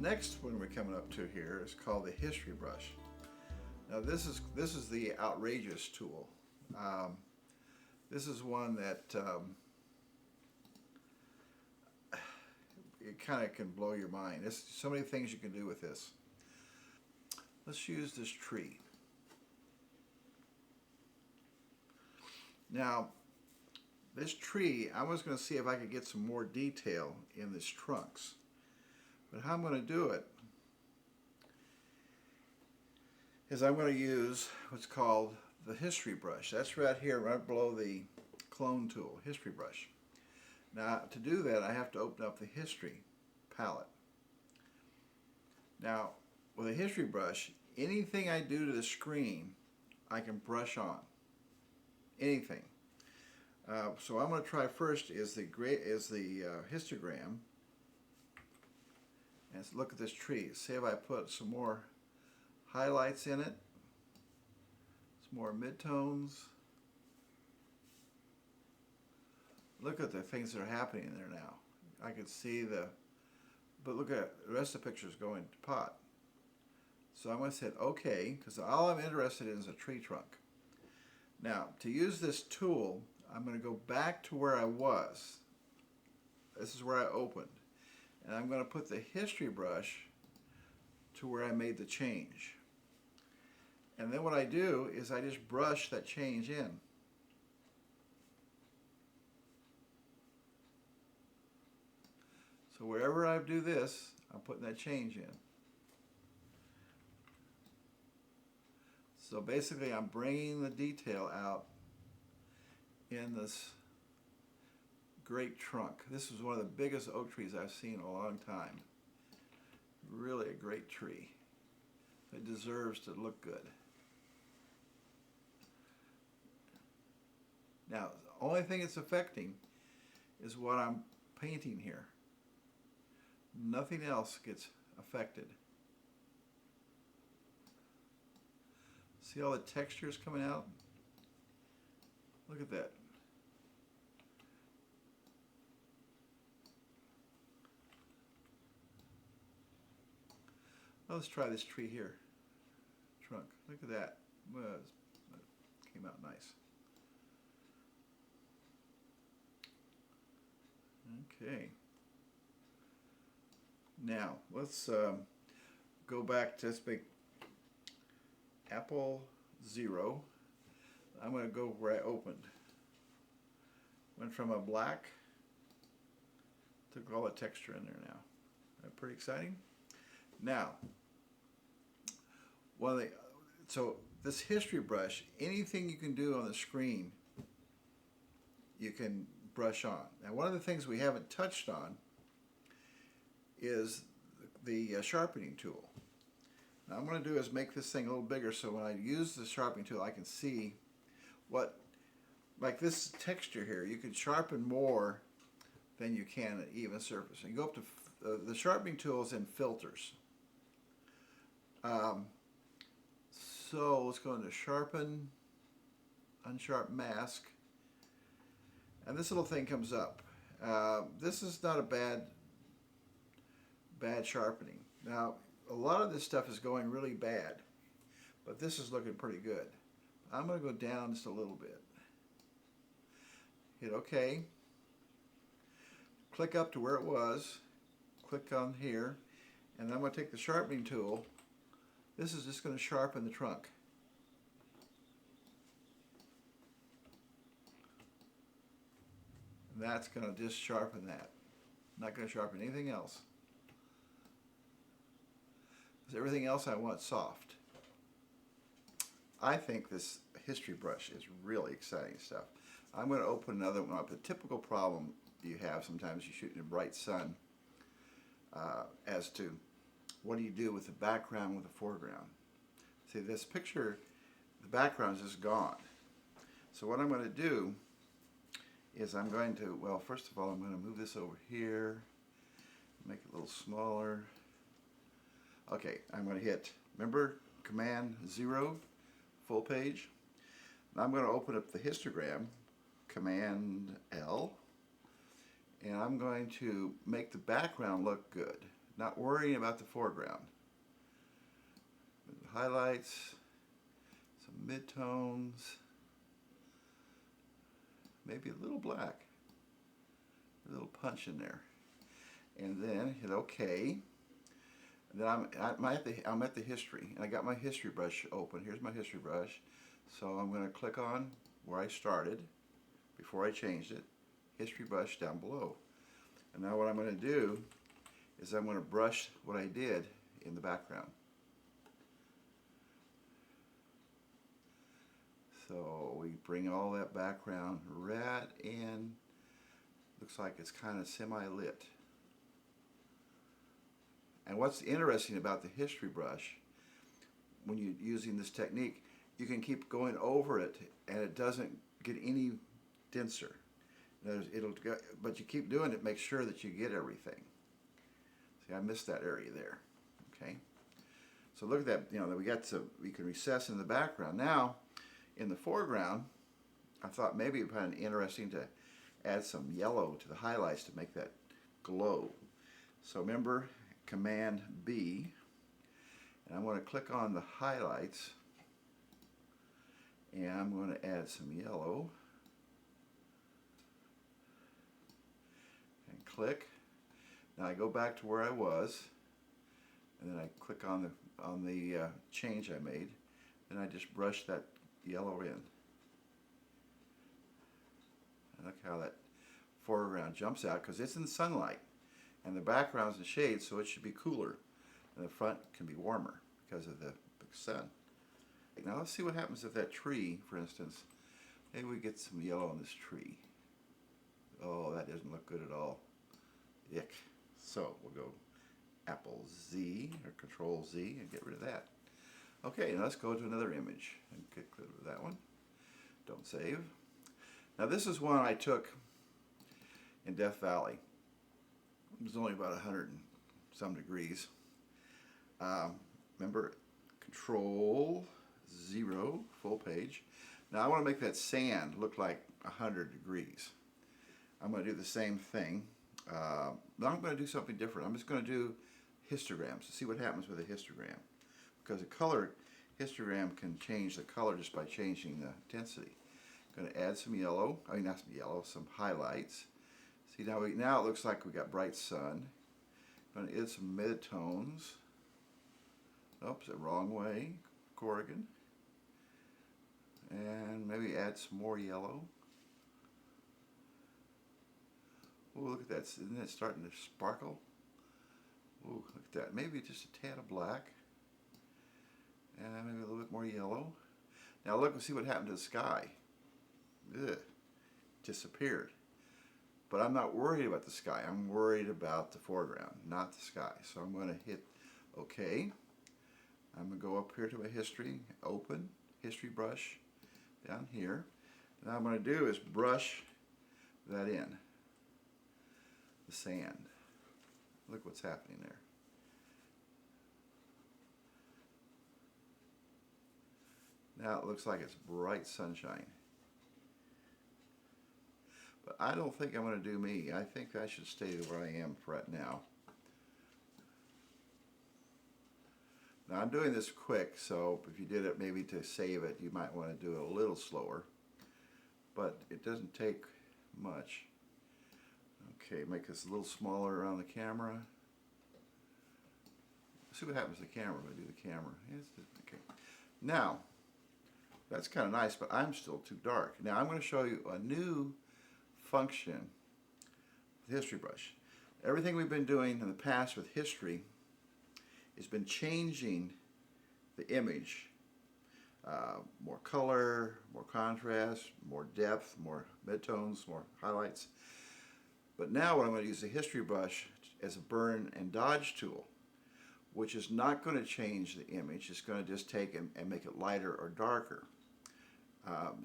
next one we're coming up to here is called the history brush. Now this is the outrageous tool. This is one that it kind of can blow your mind. There's so many things you can do with this. Let's use this tree. Now, this tree, I was going to see if I could get some more detail in this trunks. But how I'm going to do it is I'm going to use what's called the history brush. That's right here, right below the clone tool, history brush. Now, to do that, I have to open up the history palette. Now, with a history brush, anything I do to the screen, I can brush on. Anything. So I'm going to try first is the histogram. And let's look at this tree. See if I put some more highlights in it, some more midtones. Look at the things that are happening in there now. I can see but look at the rest of the pictures going to pot. So I'm going to hit OK, because all I'm interested in is a tree trunk. Now, to use this tool, I'm going to go back to where I was. This is where I opened. And I'm going to put the history brush to where I made the change. And then what I do is I just brush that change in. So wherever I do this, I'm putting that change in. So basically I'm bringing the detail out in this great trunk. This is one of the biggest oak trees I've seen in a long time. Really a great tree. It deserves to look good. Now, the only thing it's affecting is what I'm painting here. Nothing else gets affected. See all the textures coming out? Look at that. Let's try this tree here. Trunk. Look at that. Well, it came out nice. Okay. Now, let's go back to this big Apple 0. I'm going to go where I opened. Went from a black, took all the texture in there now. That pretty exciting? Now, so this history brush, anything you can do on the screen, you can brush on. Now, one of the things we haven't touched on is the sharpening tool. Now, I'm going to do is make this thing a little bigger so when I use the sharpening tool, I can see what, like this texture here, you can sharpen more than you can at even surface. And you go up to the sharpening tool is in filters. So let's go into sharpen, unsharp mask, and this little thing comes up. This is not a bad sharpening. Now, a lot of this stuff is going really bad, but this is looking pretty good. I'm going to go down just a little bit. Hit OK. Click up to where it was. Click on here, and I'm going to take the sharpening tool. This is just going to sharpen the trunk. And that's going to just sharpen that. Not going to sharpen anything else. Because everything else I want soft. I think this history brush is really exciting stuff. I'm going to open another one up. The typical problem you have sometimes you shoot in the bright sun as to what do you do with the background with the foreground. See, this picture, the background is just gone. So what I'm going to do is I'm going to, well, first of all, I'm going to move this over here, make it a little smaller. Okay, I'm going to hit, remember, Command 0, full page. Now I'm going to open up the histogram, Command L, and I'm going to make the background look good. not worrying about the foreground. Highlights, some midtones, maybe a little black, a little punch in there, and then hit OK. And then I'm at the history, and I got my history brush open. Here's my history brush, so I'm going to click on where I started before I changed it. History brush down below, and now what I'm going to do is I'm going to brush what I did in the background. So we bring all that background right in. Looks like it's kind of semi-lit. And what's interesting about the history brush, when you're using this technique, you can keep going over it and it doesn't get any denser. But you keep doing it, make sure that you get everything. See, I missed that area there. Okay. So look at that. You know, we can recess in the background. Now, in the foreground, I thought maybe it'd be kind of interesting to add some yellow to the highlights to make that glow. So remember, Command B, and I'm going to click on the highlights, and I'm going to add some yellow, and click. Now I go back to where I was, and then I click on the change I made, and I just brush that yellow in. And look how that foreground jumps out because it's in sunlight, and the background's in shade, so it should be cooler, and the front can be warmer because of the sun. Now let's see what happens if that tree, for instance, maybe we get some yellow on this tree. Oh, that doesn't look good at all. Ick. So we'll go Apple Z or Control Z and get rid of that. Okay, now let's go to another image and get rid of that one. Don't save. Now this is one I took in Death Valley. It was only about 100 and some degrees. Remember, Control 0, full page. Now I want to make that sand look like 100 degrees. I'm going to do the same thing. Now I'm going to do something different. I'm just going to do histograms to see what happens with a histogram. Because a color histogram can change the color just by changing the intensity. I'm going to add some yellow, not some yellow, some highlights. See, now it looks like we got bright sun. I'm going to add some midtones. Oops, the wrong way, Corrigan. And maybe add some more yellow. Oh, look at that, isn't it starting to sparkle? Oh, look at that, maybe just a tad of black. And maybe a little bit more yellow. Now look and see what happened to the sky. Ugh, disappeared. But I'm not worried about the sky. I'm worried about the foreground, not the sky. So I'm going to hit OK. I'm going to go up here to my history, open, history brush, down here. Now what I'm going to do is brush that in, the sand. Look what's happening there. Now it looks like it's bright sunshine. But I don't think I'm going to do me. I think I should stay where I am right now. Now I'm doing this quick, so if you did it maybe to save it, you might want to do it a little slower. But it doesn't take much. Okay, make this a little smaller around the camera. See what happens to the camera when I do the camera. Okay. Now, that's kind of nice, but I'm still too dark. Now I'm going to show you a new function with History Brush. Everything we've been doing in the past with history has been changing the image. More color, more contrast, more depth, more midtones, more highlights. But now what I'm going to use the History Brush as a burn and dodge tool, which is not going to change the image. It's going to just take and make it lighter or darker.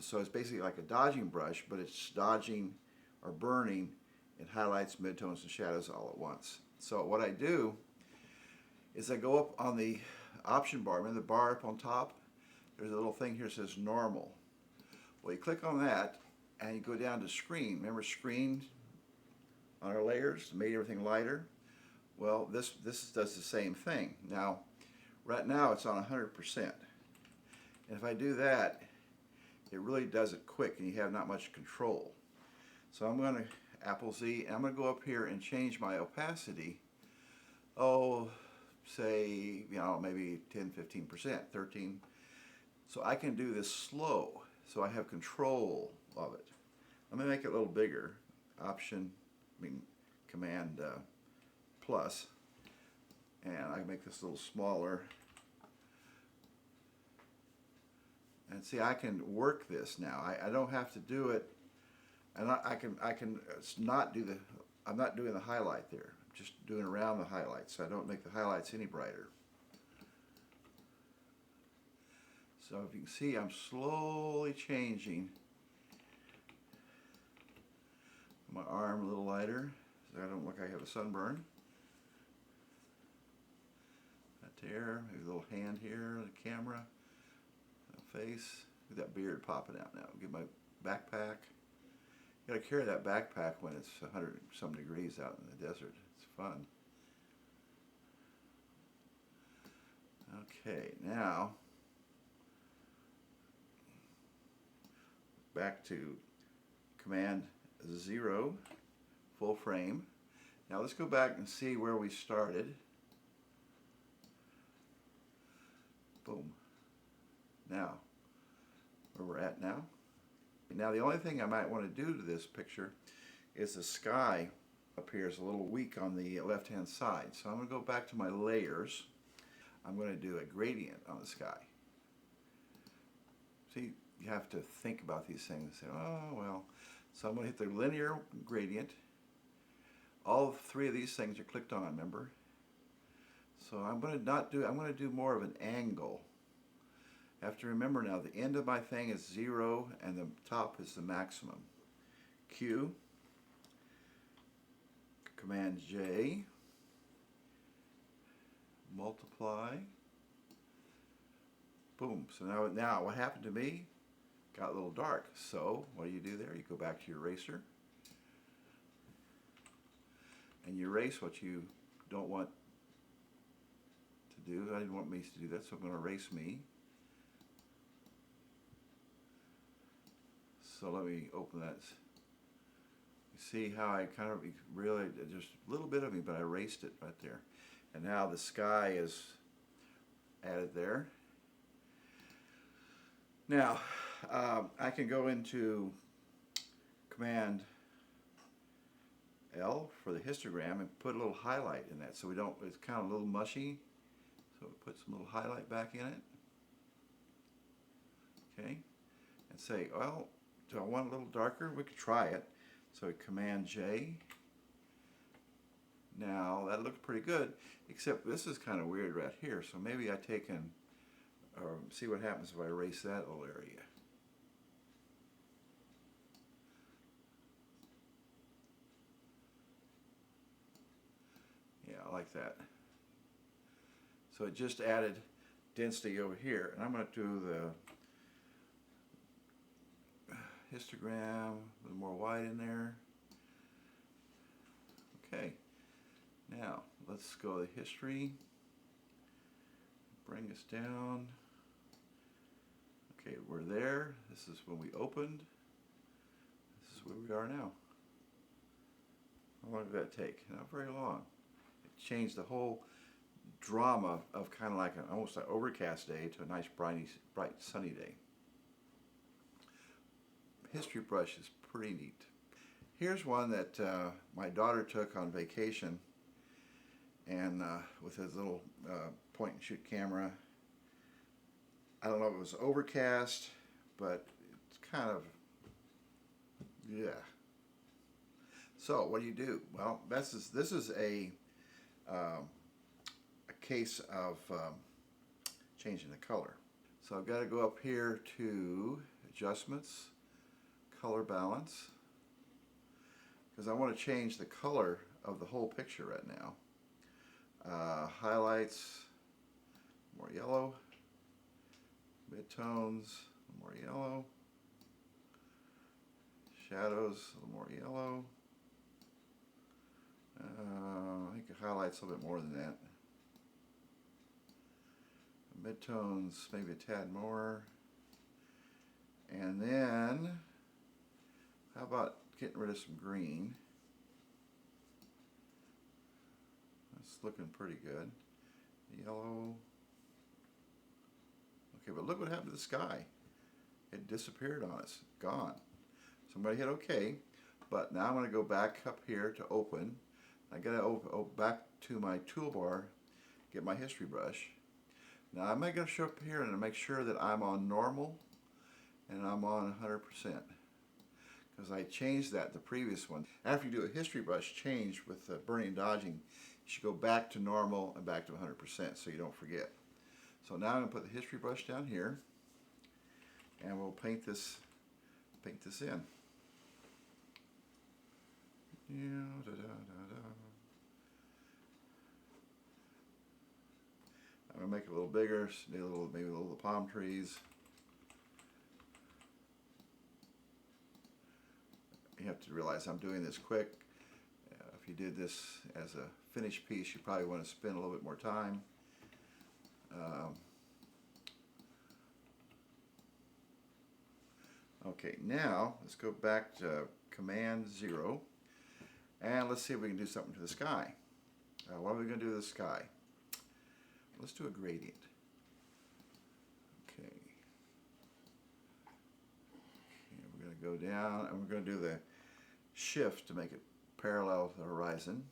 So it's basically like a dodging brush, but it's dodging or burning in highlights, midtones, and shadows all at once. So what I do is I go up on the option bar. Remember the bar up on top? There's a little thing here that says normal. Well, you click on that and you go down to screen. Remember screen on our layers made everything lighter? Well, this does the same thing. Now, right now it's on 100%. And if I do that, it really does it quick and you have not much control. So I'm going to Apple Z, and I'm going to go up here and change my opacity. Oh, say, maybe 10, 15%, 13. So I can do this slow, so I have control of it. Let me make it a little bigger. Command plus, and I can make this a little smaller. And see, I can work this now. I don't have to do it, and I can not do I'm not doing the highlight there. I'm just doing around the highlights, so I don't make the highlights any brighter. So if you can see, I'm slowly changing my arm a little lighter, so I don't look like I have a sunburn. Right there, maybe a little hand here, the camera, the face. Look at that beard popping out now. Get my backpack. You gotta carry that backpack when it's 100 some degrees out in the desert. It's fun. Okay, now back to Command 0, full frame. Now let's go back and see where we started. Boom. Now, where we're at now. Now the only thing I might want to do to this picture is the sky appears a little weak on the left hand side. So I'm going to go back to my layers. I'm going to do a gradient on the sky. See, you have to think about these things and say, oh well. So I'm going to hit the linear gradient. All three of these things are clicked on, remember? So I'm going to do more of an angle. I have to remember now, the end of my thing is 0 and the top is the maximum. Q, Command J, multiply, boom. So now what happened to me? Got a little dark. So what do? You go back to your eraser and you erase what you don't want to do. I didn't want me to do that, so I'm going to erase me. So let me open that. You see how I kind of really, just a little bit of me, but I erased it right there. And now the sky is added there. Now, I can go into Command L for the histogram and put a little highlight in that, so it's kind of a little mushy. So put some little highlight back in it. Okay, and say, well, do I want a little darker? We could try it. So Command J. Now that looks pretty good, except this is kind of weird right here. So maybe I take and see what happens if I erase that little area. Yeah, I like that. So it just added density over here, and I'm going to do the histogram, a little more white in there. Okay, now let's go to history, bring us down. Okay, we're there. This is when we opened. This is where we are now. How long did that take? Not very long. It changed the whole drama of kind of like almost an overcast day to a nice bright sunny day. History brush is pretty neat. Here's one that my daughter took on vacation, and with his little point and shoot camera. I don't know if it was overcast, but it's kind of, yeah. So what do? Well, this is a case of changing the color. So I've got to go up here to adjustments, color balance, because I want to change the color of the whole picture right now. Highlights, more yellow. Midtones, a little more yellow. Shadows, a little more yellow. I think it highlights a little bit more than that. Midtones, maybe a tad more. And then, how about getting rid of some green? That's looking pretty good. Yellow. Okay, but look what happened to the sky. It disappeared on us, gone. So I'm going to hit OK, but now I'm going to go back up here to open. I got to back to my toolbar, get my history brush. Now I'm going to show up here and make sure that I'm on normal and I'm on 100%, because I changed that the previous one. After you do a history brush change with burning and dodging, you should go back to normal and back to 100% so you don't forget. So now I'm going to put the history brush down here, and we'll paint this in. I'm going to make it a little bigger, maybe a little palm trees. You have to realize I'm doing this quick. If you did this as a finished piece, you probably want to spend a little bit more time. Okay, now let's go back to Command 0, and let's see if we can do something to the sky. What are we going to do to the sky? Let's do a gradient. Okay. We're going to go down, and we're going to do the shift to make it parallel to the horizon.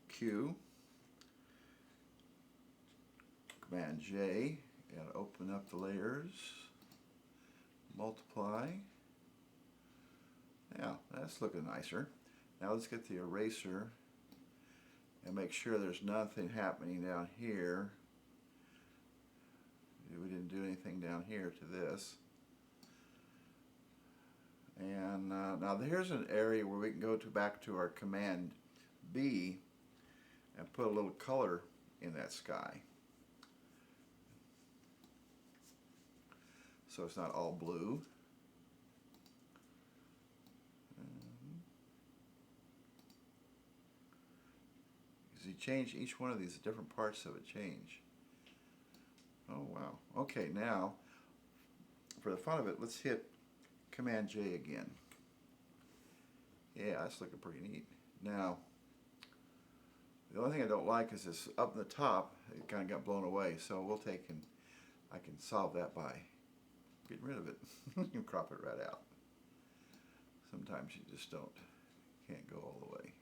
Q. Command J, and open up the layers. Multiply. Yeah, that's looking nicer. Now let's get the eraser and make sure there's nothing happening down here. We didn't do anything down here to this. And now here's an area where we can go back to our Command B and put a little color in that sky, so it's not all blue. As you change each one of these, different parts of it change. Oh wow. Okay, now for the fun of it, let's hit Command J again. Yeah, that's looking pretty neat. Now, the only thing I don't like is this up in the top, it kind of got blown away, so we'll take and I can solve that by getting rid of it. You crop it right out. Sometimes you just can't go all the way.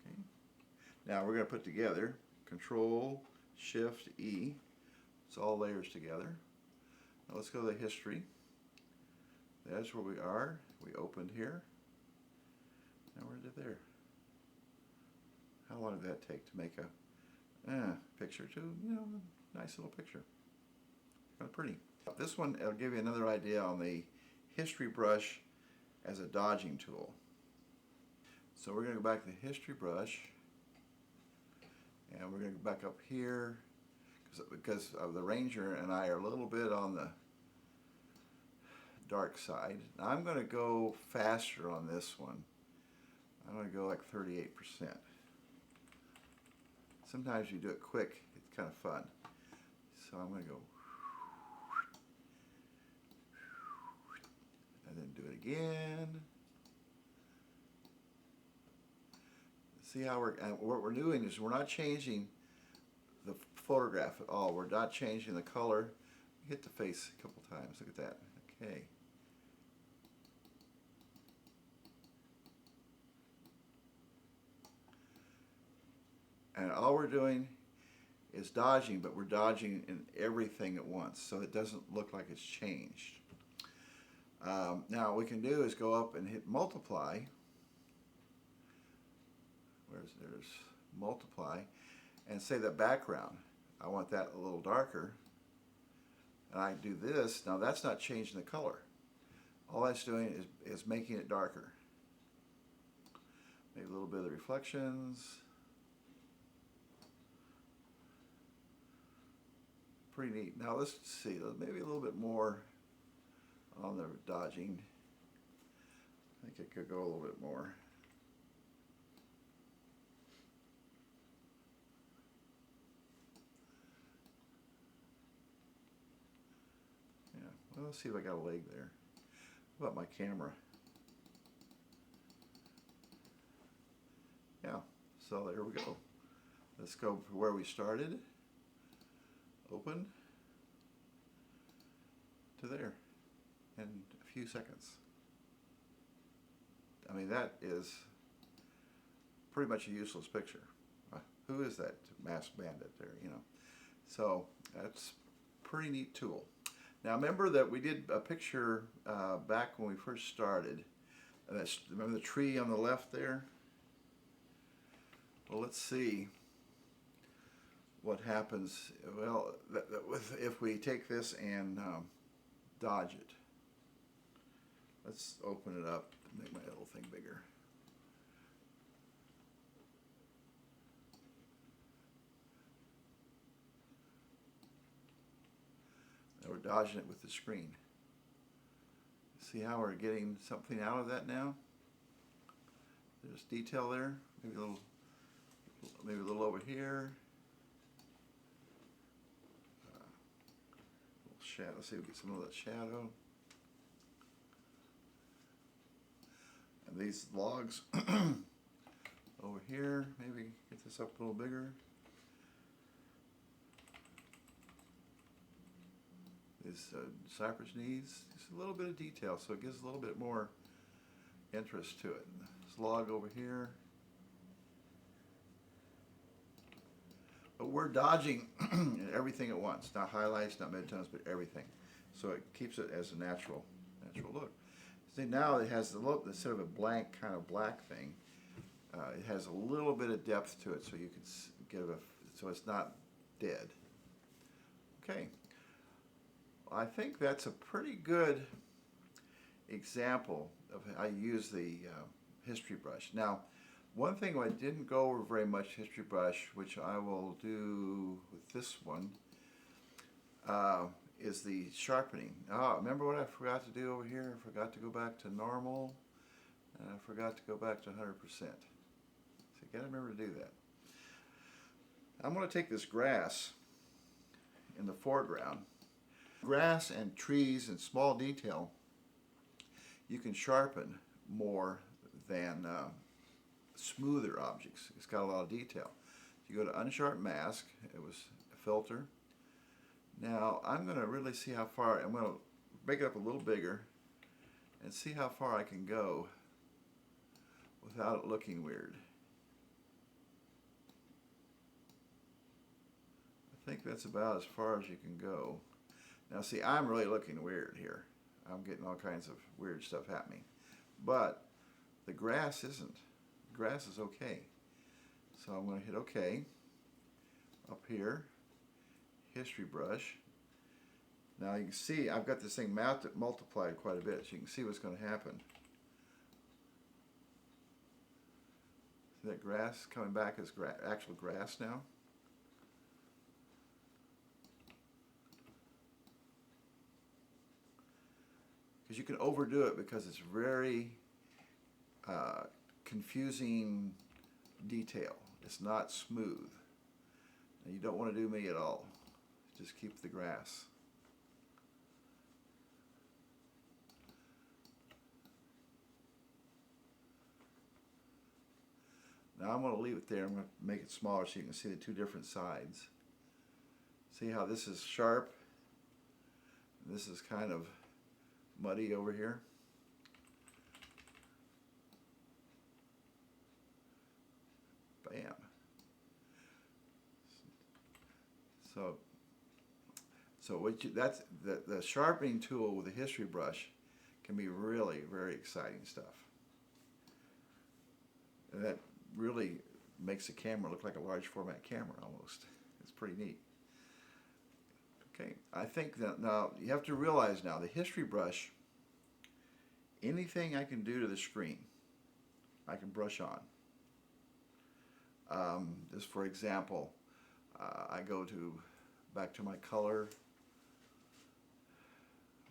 Okay. Now we're going to put together Control Shift E. It's all layers together. Now let's go to the history. That's where we are. We opened here. Now we're there. How long did that take to make a picture too? You know, nice little picture. Kind of pretty. This one, it'll give you another idea on the history brush as a dodging tool. So we're going to go back to the history brush, and we're going to go back up here because of the Ranger and I are a little bit on the dark side. Now I'm going to go faster on this one. I'm going to go like 38%. Sometimes you do it quick, it's kind of fun. So I'm going to go, and then do it again. See how what we're doing is we're not changing the photograph at all. We're not changing the color. Hit the face a couple times. Look at that. Okay. And all we're doing is dodging, but we're dodging in everything at once, so it doesn't look like it's changed. Now what we can do is go up and hit multiply. There's multiply, and say that background. I want that a little darker. And I do this. Now that's not changing the color. All that's doing is making it darker. Maybe a little bit of the reflections. Pretty neat. Now let's see, maybe a little bit more on the dodging. I think it could go a little bit more. Yeah, well, let's see if I got a leg there. How about my camera? Yeah, so there we go. Let's go where we started. Open to there in a few seconds. I mean, that is pretty much a useless picture. Who is that masked bandit there, you know? So that's a pretty neat tool. Now remember that we did a picture back when we first started. Remember the tree on the left there? Well, let's see what happens. Well, if we take this and dodge it. Let's open it up to make my little thing bigger. Now we're dodging it with the screen. See how we're getting something out of that now? There's detail there, maybe a little over here. Shadow. Let's see if we get some of that shadow. And these logs over here, maybe get this up a little bigger. These cypress knees, just a little bit of detail, so it gives a little bit more interest to it. This log over here. But we're dodging everything at once, not highlights, not midtones, but everything. So it keeps it as a natural look. See, now it has the look, instead of a blank kind of black thing, it has a little bit of depth to it, so you can give so it's not dead. Okay, well, I think that's a pretty good example of how I use the history brush. Now, one thing I didn't go over very much history brush, which I will do with this one, is the sharpening. Remember what I forgot to do over here? I forgot to go back to normal, and I forgot to go back to 100%. So you gotta remember to do that. I'm gonna take this grass in the foreground. Grass and trees and small detail, you can sharpen more than smoother objects. It's got a lot of detail. You go to unsharp mask, it was a filter. Now I'm going to really see how far, I'm going to make it up a little bigger and see how far I can go without it looking weird. I think that's about as far as you can go. Now see, I'm really looking weird here. I'm getting all kinds of weird stuff happening. But the grass isn't. The grass is okay. So I'm going to hit OK. Up here, history brush. Now you can see I've got this thing multiplied quite a bit, so you can see what's going to happen. See that grass coming back as actual grass now? Because you can overdo it because it's very confusing detail. It's not smooth. And you don't want to do me at all. Just keep the grass. Now I'm going to leave it there. I'm going to make it smaller so you can see the two different sides. See how this is sharp? This is kind of muddy over here. Bam. So that's the sharpening tool with a history brush can be really very exciting stuff. And that really makes the camera look like a large format camera almost. It's pretty neat. Okay, I think that now you have to realize now the history brush, anything I can do to the screen, I can brush on. Just for example, I go back to my color,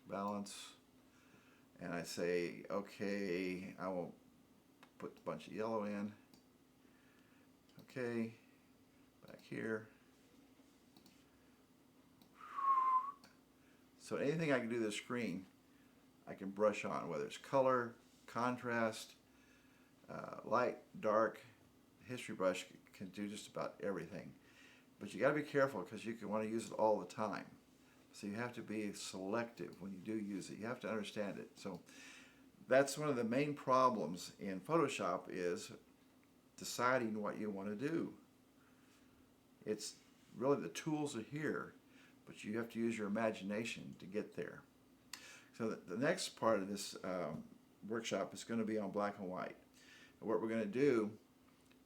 balance, and I say, okay, I will put a bunch of yellow in. Okay, back here. So anything I can do to the screen, I can brush on, whether it's color, contrast, light, dark. History brush can do just about everything. But you got to be careful because you can want to use it all the time. So you have to be selective when you do use it. You have to understand it. So that's one of the main problems in Photoshop is deciding what you want to do. It's really the tools are here, but you have to use your imagination to get there. So the next part of this workshop is going to be on black and white. And what we're going to do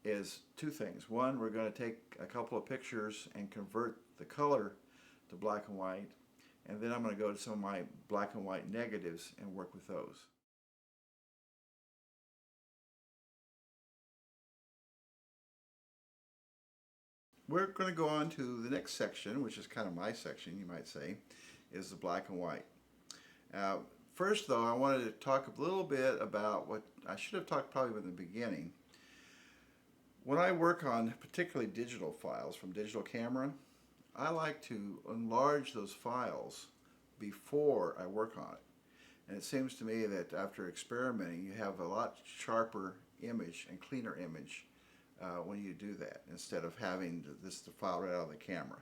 is two things. One, we're going to take a couple of pictures and convert the color to black and white, and then I'm going to go to some of my black and white negatives and work with those. We're going to go on to the next section, which is kind of my section, you might say, is the black and white. First, though, I wanted to talk a little bit about what I should have talked probably in the beginning. When I work on particularly digital files from digital camera, I like to enlarge those files before I work on it. And it seems to me that after experimenting, you have a lot sharper image and cleaner image when you do that, instead of having the file right out of the camera.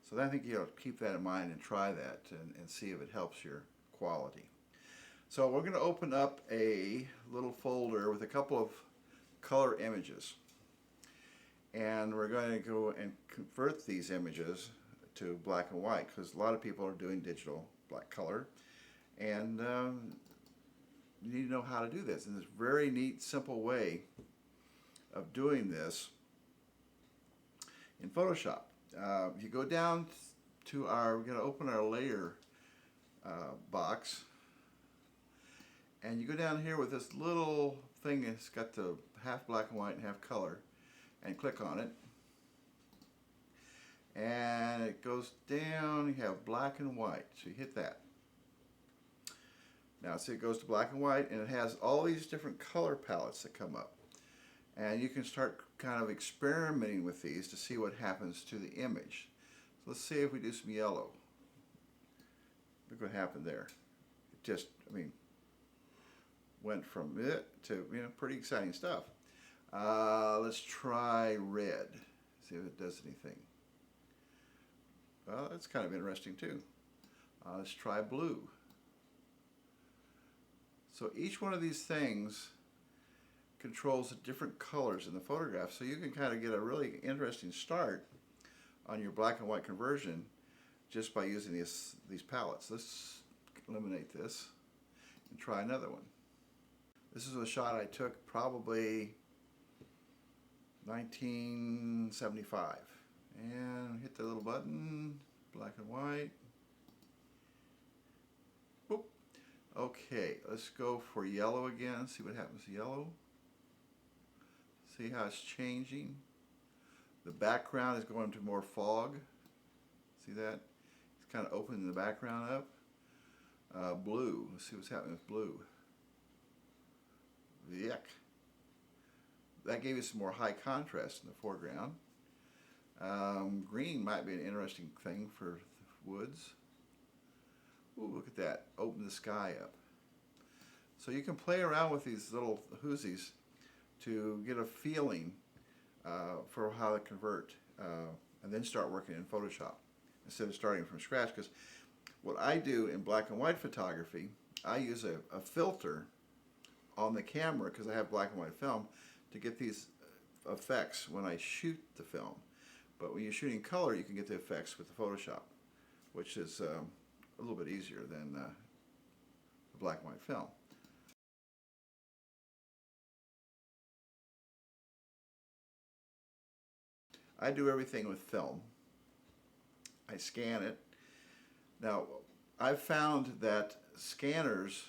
So I think you'll keep that in mind and try that and see if it helps your quality. So we're going to open up a little folder with a couple of color images. And we're going to go and convert these images to black and white, because a lot of people are doing digital black color. And you need to know how to do this. And this very neat, simple way of doing this in Photoshop. If you go down to we're going to open our layer box, and you go down here with this little thing that's got the half black and white and half color, and click on it, and it goes down. You have black and white, so you hit that. Now see, it goes to black and white, and it has all these different color palettes that come up, and you can start kind of experimenting with these to see what happens to the image. So let's see if we do some yellow. Look what happened there. It just, I mean, went from it to, you know, pretty exciting stuff. Let's try red, see if it does anything. Well, that's kind of interesting too. Let's try blue. So each one of these things controls the different colors in the photograph, so you can kind of get a really interesting start on your black and white conversion just by using these palettes. Let's eliminate this and try another one. This is a shot I took probably 1975, and hit the little button, black and white. Boop. Okay, let's go for yellow again, see what happens to yellow. See how it's changing. The background is going to more fog. See that? It's kind of opening the background up. Blue, let's see what's happening with blue. Yuck. That gave you some more high contrast in the foreground. Green might be an interesting thing for the woods. Ooh, look at that. Open the sky up. So you can play around with these little whoosies to get a feeling for how to convert, and then start working in Photoshop instead of starting from scratch. Because what I do in black and white photography, I use a filter on the camera, because I have black and white film, to get these effects when I shoot the film. But when you're shooting color, you can get the effects with the Photoshop, which is a little bit easier than the black and white film. I do everything with film. I scan it. Now, I've found that scanners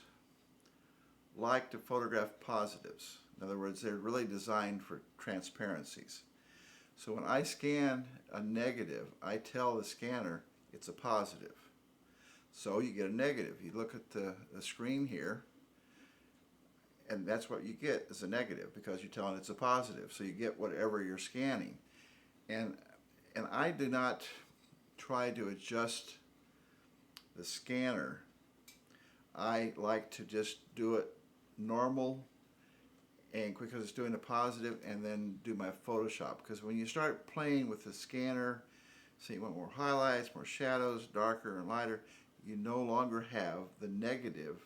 like to photograph positives. In other words, they're really designed for transparencies. So when I scan a negative, I tell the scanner it's a positive. So you get a negative. You look at the screen here, and that's what you get is a negative because you're telling it's a positive. So you get whatever you're scanning. And I do not try to adjust the scanner. I like to just do it normal and because it's doing a positive, and then do my Photoshop. Because when you start playing with the scanner, so you want more highlights, more shadows, darker and lighter, you no longer have the negative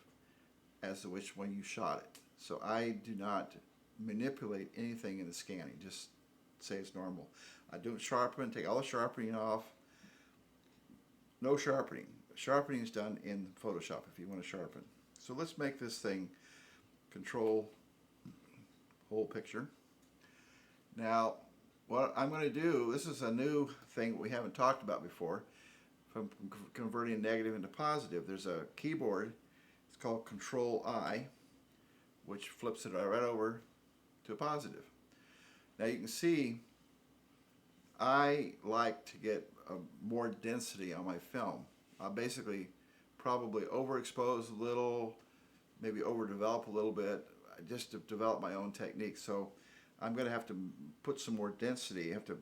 as to which one you shot it. So I do not manipulate anything in the scanning, just say it's normal. I don't sharpen, take all the sharpening off. No sharpening. Sharpening is done in Photoshop if you want to sharpen. So let's make this thing control whole picture. Now, what I'm going to do, this is a new thing that we haven't talked about before, from converting negative into positive. There's a keyboard, it's called Control-I, which flips it right over to a positive. Now you can see I like to get more density on my film. I'll basically probably overexpose a little, maybe overdevelop a little bit, just to develop my own technique. So I'm going to have to put some more density. I have to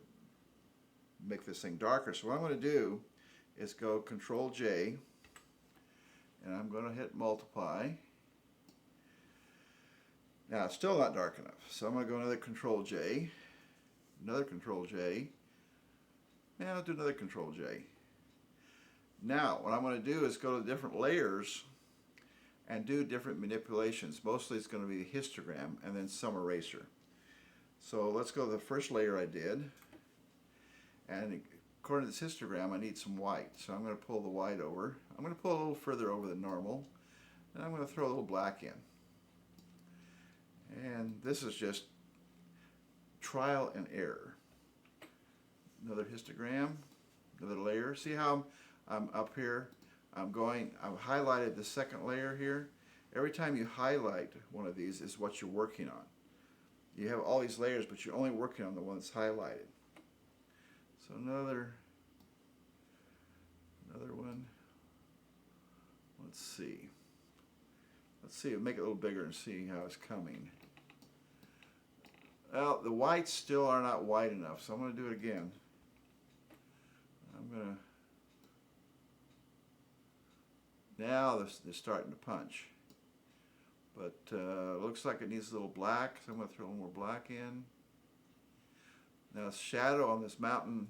make this thing darker. So what I'm going to do is go Control J, and I'm going to hit multiply. Now it's still not dark enough, so I'm going to go another Control J, another Control J, and I'll do another Control J. Now what I'm going to do is go to different layers and do different manipulations. Mostly it's going to be histogram and then some eraser. So let's go to the first layer I did, and according to this histogram I need some white, so I'm going to pull the white over. I'm going to pull a little further over than normal, and I'm going to throw a little black in. And this is just trial and error. Another histogram, another layer. See how I'm up here? I've highlighted the second layer here. Every time you highlight one of these is what you're working on. You have all these layers, but you're only working on the one that's highlighted. So another one. Let's see. Make it a little bigger and see how it's coming. Well, the whites still are not white enough, so I'm going to do it again. Now they're starting to punch. But looks like it needs a little black, so I'm going to throw a little more black in. Now the shadow on this mountain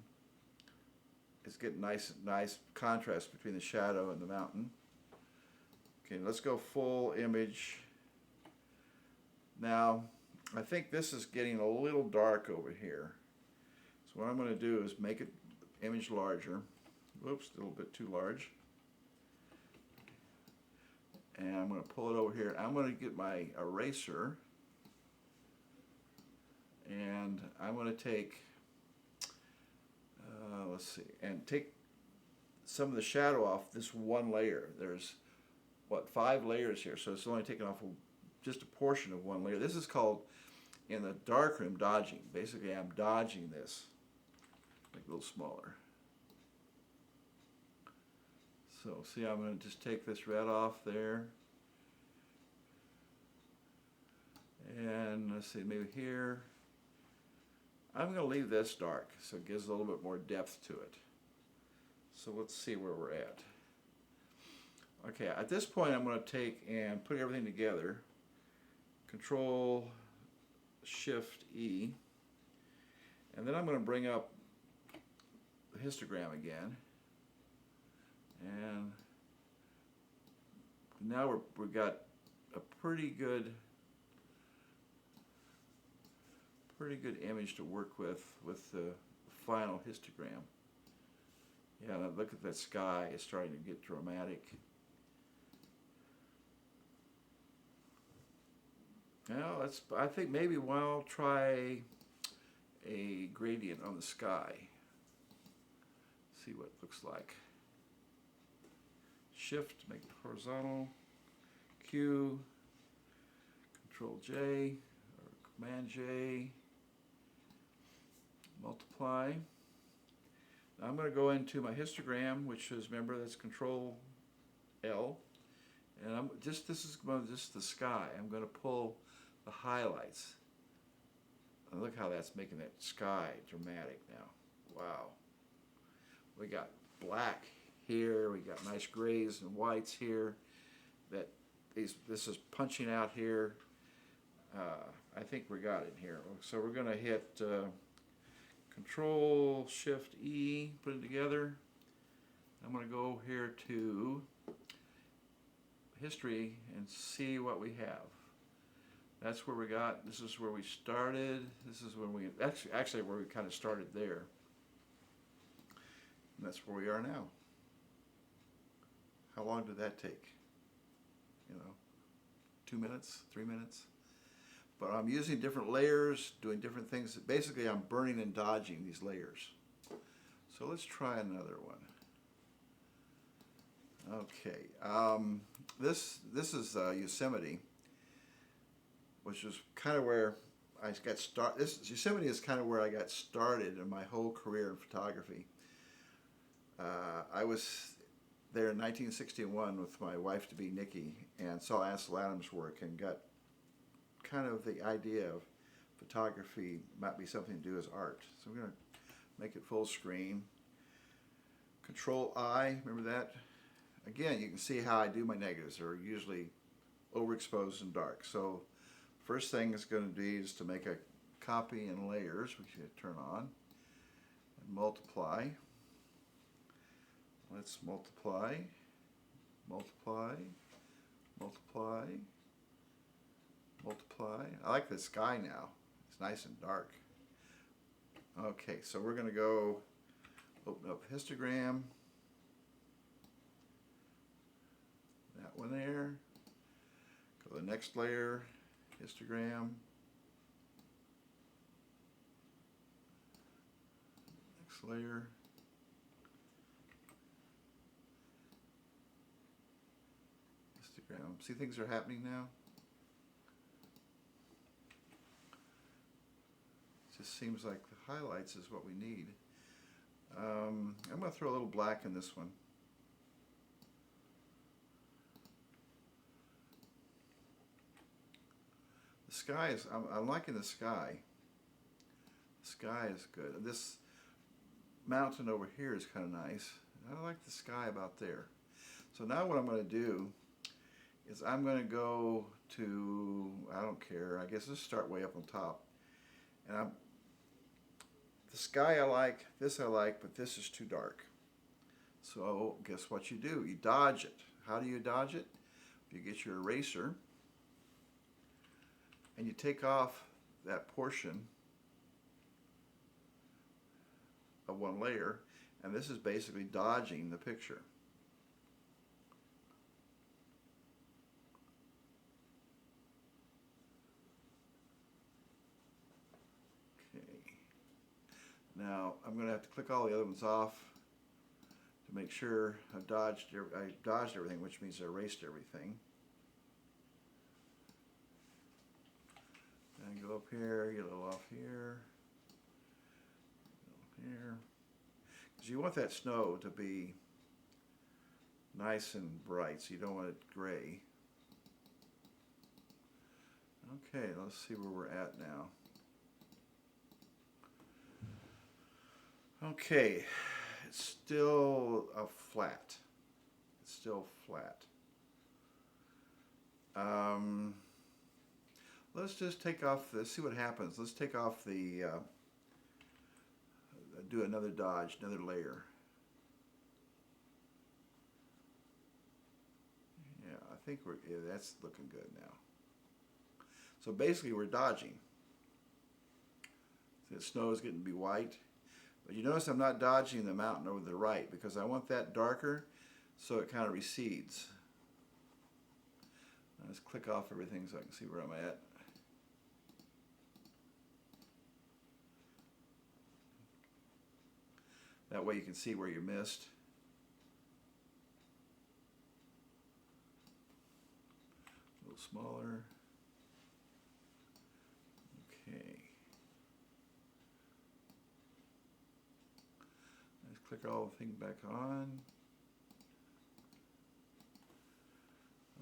is getting nice contrast between the shadow and the mountain. Okay, let's go full image. Now, I think this is getting a little dark over here. So what I'm going to do is make it image larger. Whoops, a little bit too large. And I'm going to pull it over here. I'm going to get my eraser, and I'm going to take, let's see, and take some of the shadow off this one layer. There's, what, 5 layers here, so it's only taking off just a portion of one layer. This is called, in the darkroom, dodging. Basically, I'm dodging this. Make it a little smaller. So see, I'm going to just take this red off there. And let's see, maybe here. I'm going to leave this dark so it gives a little bit more depth to it. So let's see where we're at. Okay, at this point I'm going to take and put everything together. Control Shift E. And then I'm going to bring up the histogram again. And now we've got a pretty good image to work with the final histogram. Yeah, look at that sky. It's starting to get dramatic. Well, I think maybe I'll try a gradient on the sky. See what it looks like. Shift, make it horizontal. Q, Control J, or Command J. Multiply. Now I'm going to go into my histogram, which is, remember, that's Control L, and this is just the sky. I'm going to pull the highlights. And look how that's making that sky dramatic now. Wow. We got black here. We got nice grays and whites here. This is punching out here. I think we got it here. So we're going to hit Control Shift E, put it together. I'm going to go here to history and see what we have. That's where we got. This is where we started. This is when we actually where we kind of started there. And that's where we are now. How long did that take? 2 minutes, 3 minutes? But I'm using different layers, doing different things. Basically, I'm burning and dodging these layers. So let's try another one. Okay, this is Yosemite, which is kind of where I got started. Yosemite is kind of where I got started in my whole career in photography. I was there in 1961 with my wife-to-be Nikki and saw Ansel Adams' work and got kind of the idea of photography might be something to do as art. So we're going to make it full screen. Control I, remember that? Again, you can see how I do my negatives. They're usually overexposed and dark. So first thing it's going to be is to make a copy in layers, which you turn on, and multiply. Let's multiply, multiply, multiply, multiply. I like the sky now. It's nice and dark. Okay, so we're going to go open up histogram. That one there. Go to the next layer, histogram. Next layer. Histogram. See, things are happening now. Just seems like the highlights is what we need. I'm going to throw a little black in this one. The sky is, I'm liking the sky. The sky is good. This mountain over here is kind of nice. I like the sky about there. So now what I'm going to do is I'm going to go to, I don't care, I guess let's start way up on top. And the sky I like, but this is too dark. So guess what you do? You dodge it. How do you dodge it? You get your eraser and you take off that portion of one layer, and this is basically dodging the picture. Now I'm going to have to click all the other ones off to make sure I dodged everything, which means I erased everything. And go up here, get a little off here, here. Because you want that snow to be nice and bright, so you don't want it gray. Okay, let's see where we're at now. Okay, it's still a flat. It's still flat. Let's just take off this, see what happens. Let's take off the, do another dodge, another layer. Yeah, I think that's looking good now. So basically we're dodging. The snow is getting to be white. But you notice I'm not dodging the mountain over to the right because I want that darker so it kind of recedes. I'll just click off everything so I can see where I'm at. That way you can see where you missed. A little smaller. Okay. Click all the thing back on.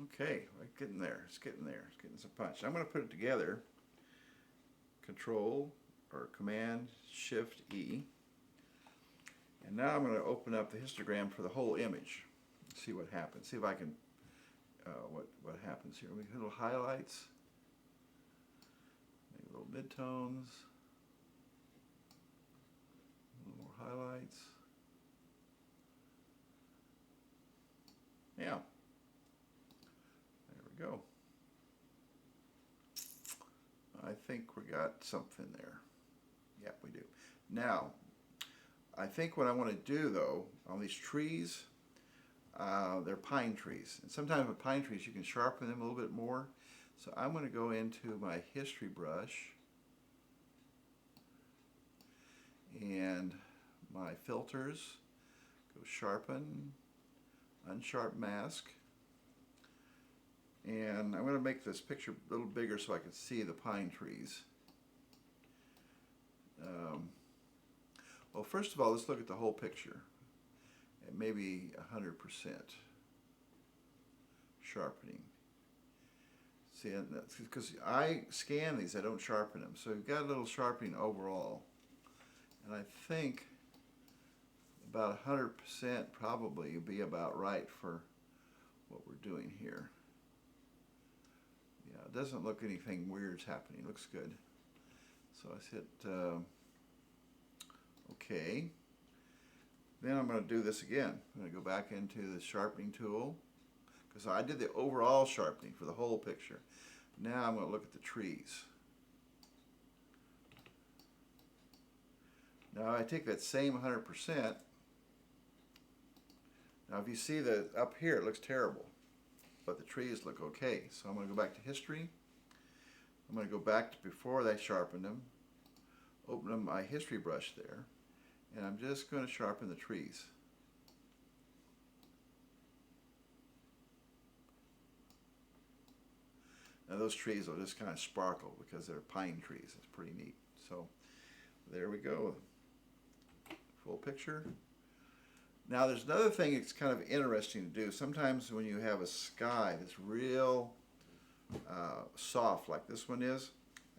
Okay, we're getting there. It's getting there. It's getting some punch. I'm going to put it together. Control or Command Shift E. And now I'm going to open up the histogram for the whole image. See what happens. See if I can. What happens here? We get little highlights. Maybe little midtones. A little more highlights. Yeah. There we go. I think we got something there. Yeah, we do. Now, I think what I want to do though, on these trees, they're pine trees. And sometimes with pine trees you can sharpen them a little bit more. So I'm going to go into my history brush and my filters, go sharpen, unsharp mask. And I'm going to make this picture a little bigger so I can see the pine trees. Well, first of all, let's look at the whole picture at maybe 100% sharpening. See, that's because I scan these, I don't sharpen them. So you've got a little sharpening overall. And I think about 100% probably would be about right for what we're doing here. Yeah, it doesn't look anything weird's happening. It looks good. So I hit OK. Then I'm going to do this again. I'm going to go back into the sharpening tool because I did the overall sharpening for the whole picture. Now I'm going to look at the trees. Now I take that same 100%. Now if you see that up here it looks terrible, but the trees look okay. So I'm going to go back to history. I'm going to go back to before they sharpened them, open up my history brush there, and I'm just going to sharpen the trees. Now those trees will just kind of sparkle because they're pine trees. It's pretty neat. So there we go. Full picture. Now there's another thing that's kind of interesting to do. Sometimes when you have a sky that's real soft like this one is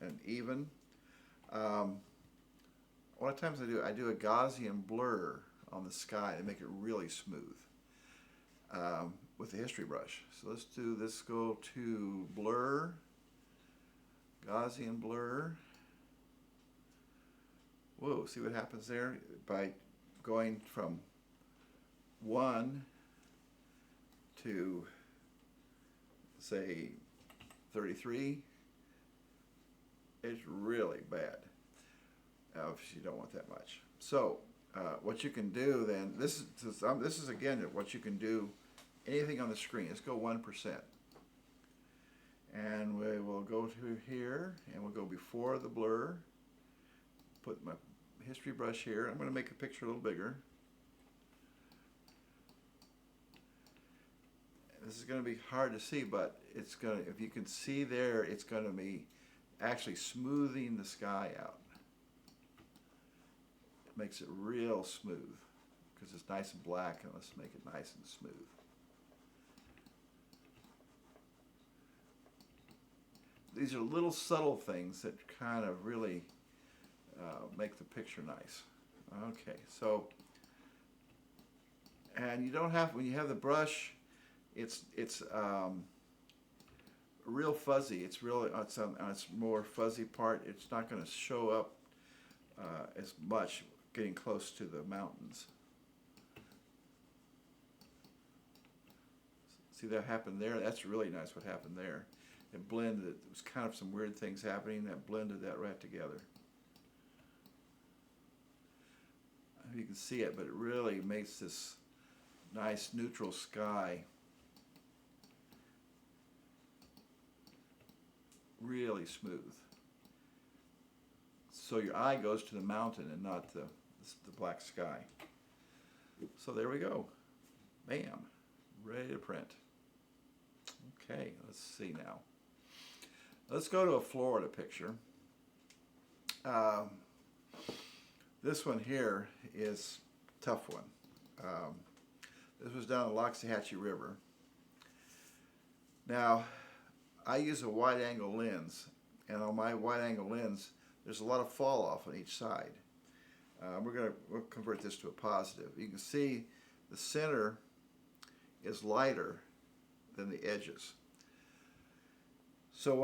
and even, a lot of times I do a Gaussian blur on the sky to make it really smooth with the history brush. So let's go to blur, Gaussian blur. Whoa, see what happens there? By going from 1 to say 33, it's really bad if you don't want that much. So what you can do then, this is again what you can do, anything on the screen. Let's go 1%. And we will go to here and we'll go before the blur, put my history brush here. I'm going to make the picture a little bigger. This is going to be hard to see, but it's going to, if you can see there, it's going to be actually smoothing the sky out. It makes it real smooth because it's nice and black, and let's make it nice and smooth. These are little subtle things that kind of really make the picture nice. Okay, so, and you don't have, when you have the brush, it's real fuzzy. It's real, on its more fuzzy part. It's not going to show up as much getting close to the mountains. See that happened there? That's really nice what happened there. It blended, it was kind of some weird things happening that blended that right together. I don't know if you can see it, but it really makes this nice neutral sky really smooth. So your eye goes to the mountain and not the black sky. So there we go. Bam. Ready to print. Okay, let's see now. Let's go to a Florida picture. This one here is a tough one. This was down the Loxahatchee River. Now, I use a wide angle lens, and on my wide angle lens, there's a lot of fall off on each side. We'll convert this to a positive. You can see the center is lighter than the edges. So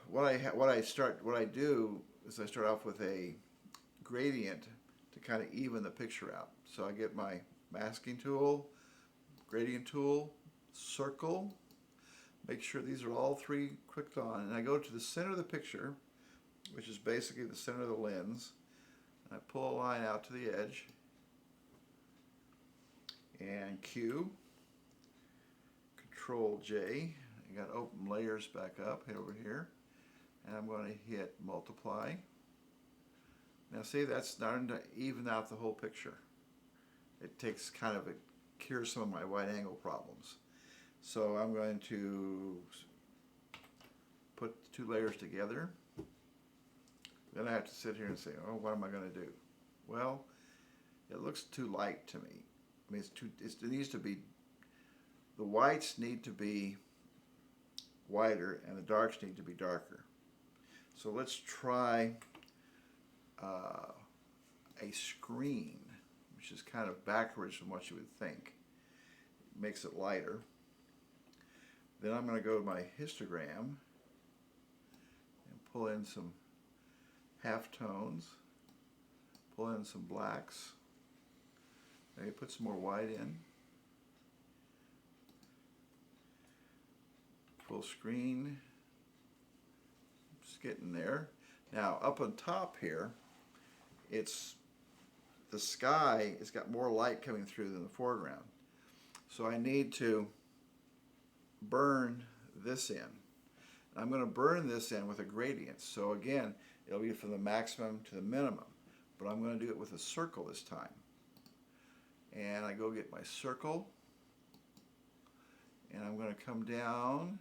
what I do is I start off with a gradient to kind of even the picture out. So I get my masking tool, gradient tool, circle, make sure these are all three clicked on, and I go to the center of the picture, which is basically the center of the lens, and I pull a line out to the edge, and Q, Control J, I got open layers back up, hit over here, and I'm going to hit multiply. Now see, that's starting to even out the whole picture. It takes kind of, it cures some of my wide angle problems. So I'm going to put the two layers together. Then I have to sit here and say, oh, what am I going to do? Well, it looks too light to me. I mean, it needs to be, the whites need to be whiter and the darks need to be darker. So let's try a screen, which is kind of backwards from what you would think. It makes it lighter. Then I'm going to go to my histogram and pull in some halftones, pull in some blacks, maybe put some more white in, full screen, just getting there. Now up on top here, it's the sky, it's got more light coming through than the foreground. So I need to burn this in. I'm going to burn this in with a gradient. So again, it'll be from the maximum to the minimum, but I'm going to do it with a circle this time. And I go get my circle, and I'm going to come down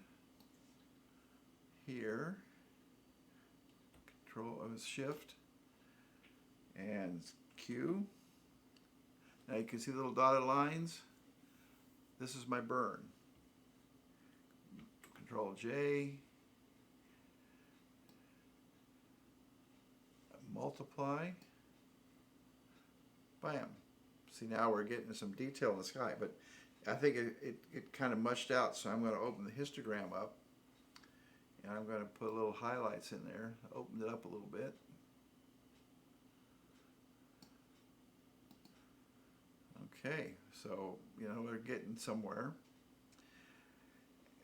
here, Control Shift, and Q. Now you can see the little dotted lines. This is my burn. Control J, multiply, bam. See, now we're getting some detail in the sky, but I think it kind of mushed out, so I'm going to open the histogram up, and I'm going to put little highlights in there, open it up a little bit. Okay, so, you know, we're getting somewhere.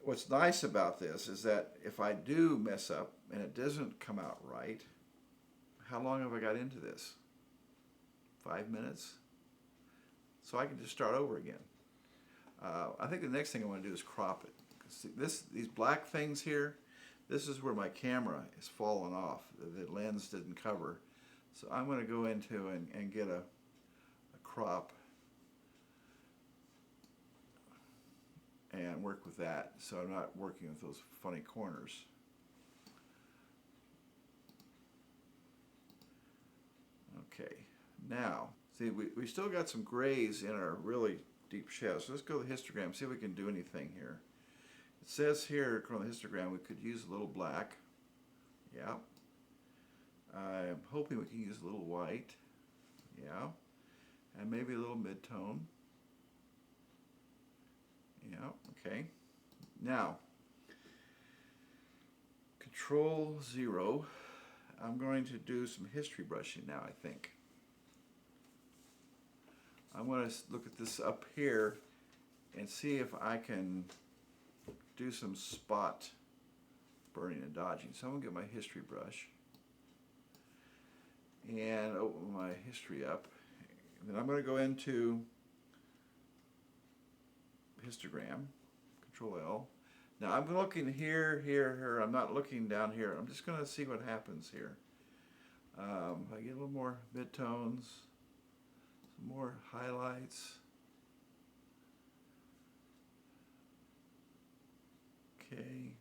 What's nice about this is that if I do mess up and it doesn't come out right, how long have I got into this? 5 minutes? So I can just start over again. I think the next thing I want to do is crop it. See, these black things here, this is where my camera is falling off. The lens didn't cover. So I'm going to go into and get a crop and work with that, so I'm not working with those funny corners. Okay, now, see, we still got some grays in our really deep shadows. So let's go to the histogram, see if we can do anything here. It says here on the histogram we could use a little black. Yeah. I'm hoping we can use a little white. Yeah. And maybe a little mid-tone. Yeah, okay. Now, Control 0. I'm going to do some history brushing now, I think. I'm going to look at this up here and see if I can do some spot burning and dodging. So I'm going to get my history brush and open my history up. And then I'm going to go into histogram, Control L. Now I'm looking here, here, here. I'm not looking down here. I'm just going to see what happens here. I get a little more midtones, some more highlights. Okay.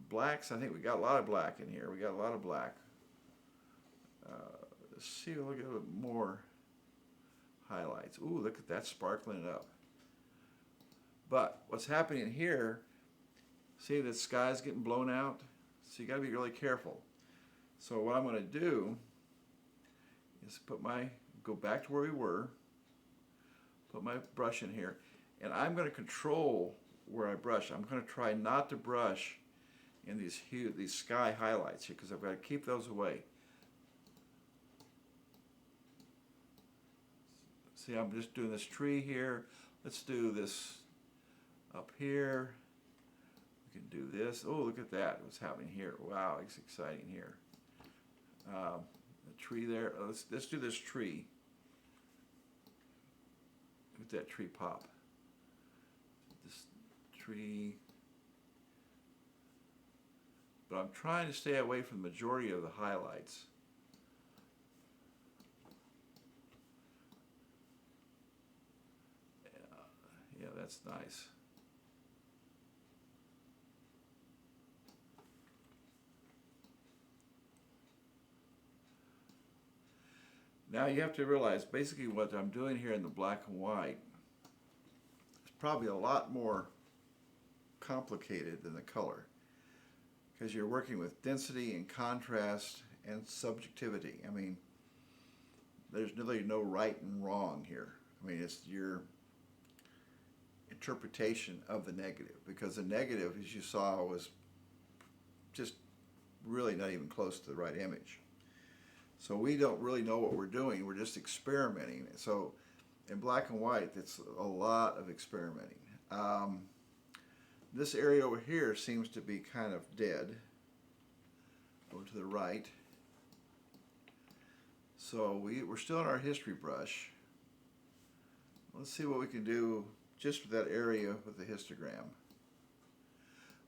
Blacks, I think we got a lot of black in here. We got a lot of black. Let's see, look at a little bit more highlights. Ooh, look at that, sparkling it up. But what's happening here, see the sky's getting blown out? So you got to be really careful. So what I'm going to do is go back to where we were, put my brush in here, and I'm going to control where I brush. I'm going to try not to brush in these sky highlights here, because I've got to keep those away. See, I'm just doing this tree here. Let's do this up here. We can do this. Oh, look at that. What's happening here? Wow, it's exciting here. The tree there. Let's do this tree. Look at that tree pop. This tree. But I'm trying to stay away from the majority of the highlights. Yeah, that's nice. Now you have to realize basically what I'm doing here in the black and white is probably a lot more complicated than the color, because you're working with density and contrast and subjectivity. I mean, there's really no right and wrong here. I mean, it's your interpretation of the negative, because the negative, as you saw, was just really not even close to the right image. So we don't really know what we're doing. We're just experimenting. So in black and white, it's a lot of experimenting. This area over here seems to be kind of dead. Over to the right. So we're still in our history brush. Let's see what we can do just with that area with the histogram.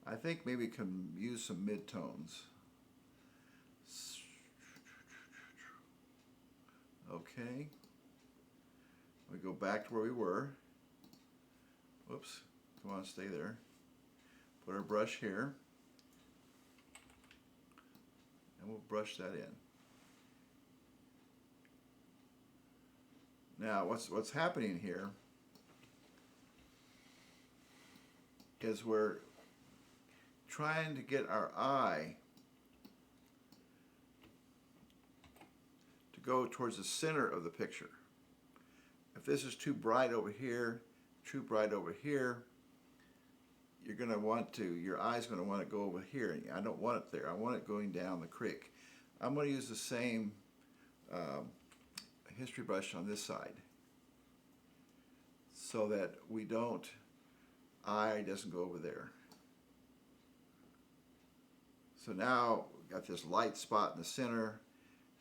I think maybe we can use some midtones. Okay. We go back to where we were. Whoops. Come on, stay there. Put our brush here. And we'll brush that in. Now, what's happening here is we're trying to get our eye to go towards the center of the picture. If this is too bright over here, too bright over here, you're going to want to, your eye's going to want to go over here. And I don't want it there. I want it going down the creek. I'm going to use the same history brush on this side, so that eye doesn't go over there. So now we've got this light spot in the center.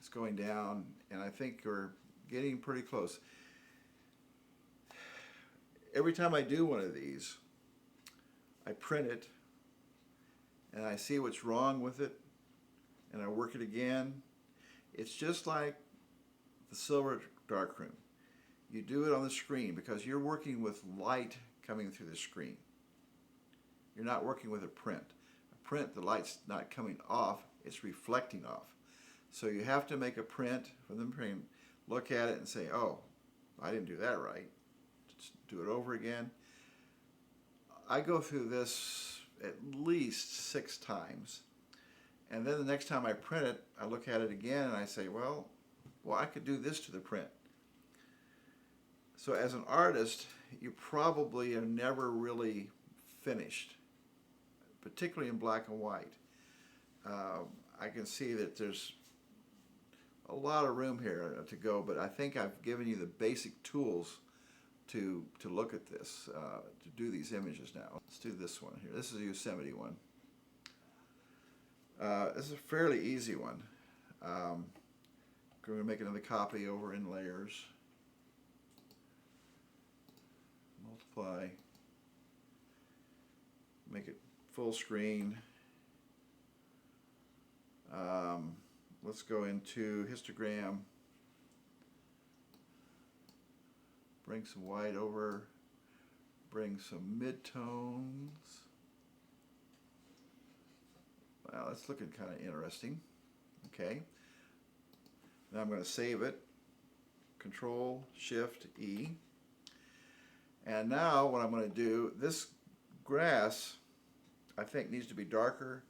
It's going down, and I think we're getting pretty close. Every time I do one of these, I print it, and I see what's wrong with it, and I work it again. It's just like the silver darkroom. You do it on the screen because you're working with light coming through the screen. You're not working with a print. A print, the light's not coming off, it's reflecting off. So you have to make a print from the print, look at it and say, oh, I didn't do that right. Just do it over again. I go through this at least 6 times. And then the next time I print it, I look at it again and I say, well, I could do this to the print. So as an artist, you probably are never really finished, particularly in black and white. I can see that there's a lot of room here to go, but I think I've given you the basic tools to look at this, to do these images now. Let's do this one here. This is a Yosemite one. This is a fairly easy one. We're going to make another copy over in layers. Multiply. Make it full screen. Let's go into histogram. Bring some white over. Bring some midtones. Wow, that's looking kind of interesting. Okay. Now I'm going to save it. Control, Shift, E. And now what I'm going to do, this grass I think needs to be darker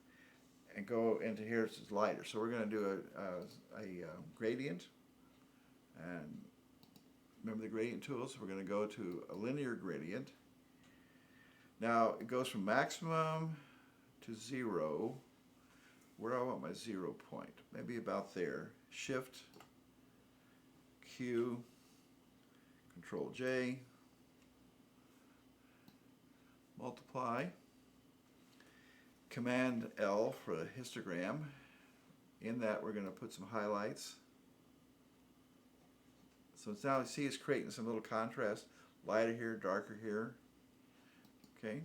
and go into here it's lighter. So we're going to do a gradient, and remember the gradient tools? We're going to go to a linear gradient. Now it goes from maximum to 0. Where do I want my 0 point? Maybe about there. Shift Q, Control J, multiply, Command L for a histogram. In that we're going to put some highlights. So it's now, see, it's creating some little contrast. Lighter here, darker here. Okay.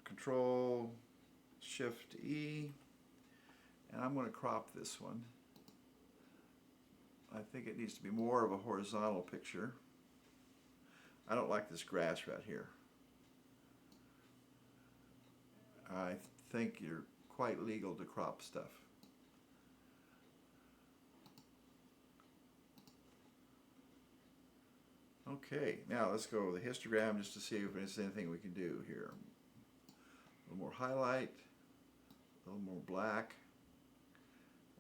Control Shift E, and I'm going to crop this one. I think it needs to be more of a horizontal picture. I don't like this grass right here. I think you're quite legal to crop stuff. Okay, now let's go over the histogram just to see if there's anything we can do here. A little more highlight, a little more black.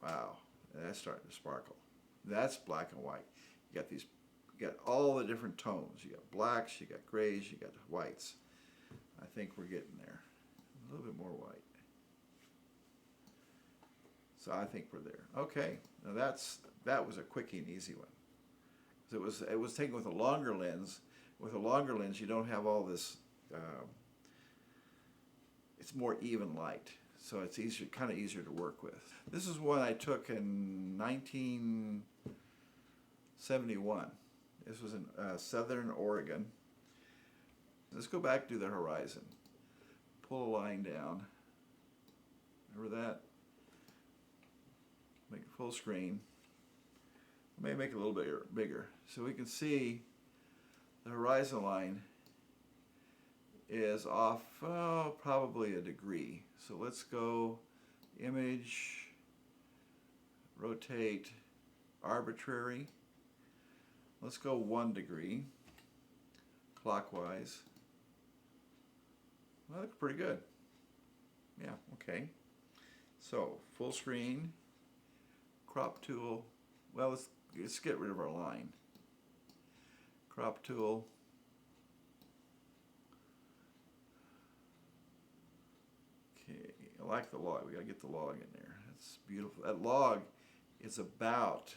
Wow, that's starting to sparkle. That's black and white. You got all the different tones. You got blacks, you got grays, you got whites. I think we're getting there. A little bit more white. So I think we're there. Okay, now that was a quick and easy one. It was taken with a longer lens. With a longer lens, you don't have all this. It's more even light, so it's easier, kind of easier to work with. This is one I took in 1971. This was in Southern Oregon. Let's go back to the horizon. Pull a line down. Remember that? Make it full screen. I may make it a little bit bigger so we can see the horizon line is off probably a degree. So let's go image, rotate, arbitrary. Let's go 1 degree clockwise. Well, that looks pretty good. Yeah, okay. So full screen, crop tool. Well, let's get rid of our line. Crop tool. Okay, I like the log. We gotta get the log in there. That's beautiful. That log is about,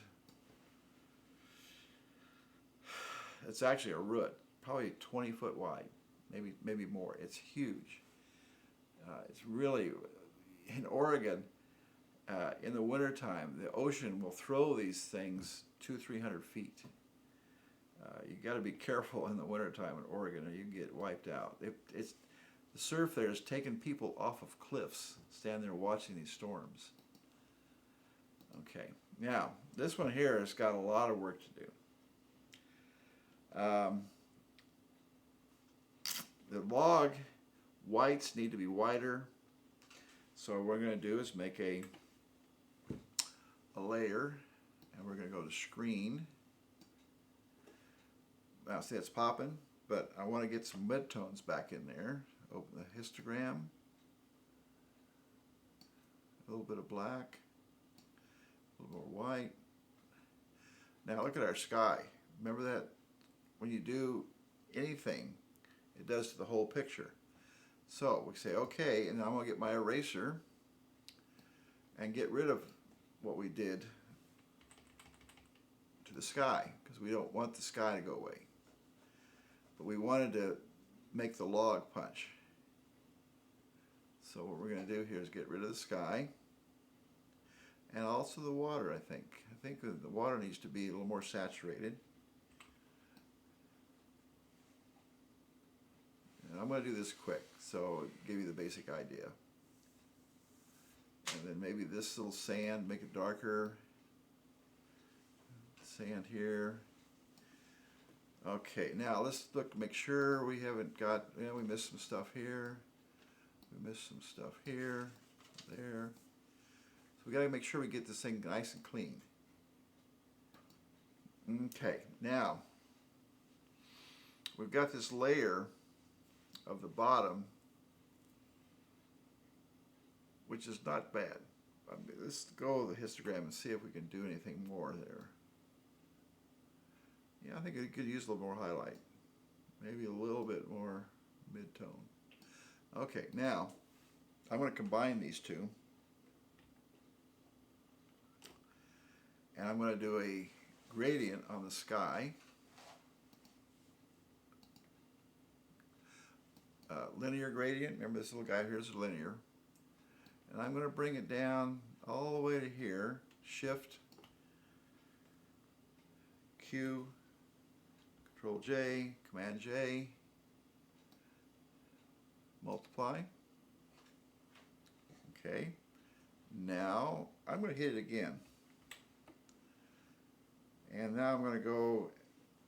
it's actually a root, probably 20 foot wide, maybe more. It's huge. It's really, in Oregon, in the wintertime, the ocean will throw these things 200-300 feet. You got to be careful in the wintertime in Oregon, or you can get wiped out. The surf there is taking people off of cliffs, standing there watching these storms. Okay, now this one here has got a lot of work to do. The log whites need to be whiter, so what we're going to do is make a layer, and we're going to go to screen. Now see, it's popping, but I want to get some midtones back in there. Open the histogram, a little bit of black, a little more white. Now look at our sky. Remember that when you do anything, it does to the whole picture. So we say okay, and then I'm going to get my eraser and get rid of what we did to the sky, because we don't want the sky to go away. But we wanted to make the log punch. So what we're going to do here is get rid of the sky and also the water, I think. I think the water needs to be a little more saturated. And I'm going to do this quick, so I'll give you the basic idea. And then maybe this little sand, make it darker. Sand here. Okay, now let's look, make sure we haven't got, we missed some stuff here. We missed some stuff here, there. So we gotta make sure we get this thing nice and clean. Okay, now we've got this layer of the bottom, which is not bad. Let's go to the histogram and see if we can do anything more there. Yeah, I think it could use a little more highlight. Maybe a little bit more mid-tone. Okay, now I'm going to combine these two. And I'm going to do a gradient on the sky. Linear gradient. Remember, this little guy here is linear. And I'm going to bring it down all the way to here. Shift, Q, Control J, Command J, multiply. Okay. Now I'm going to hit it again. And now I'm going to go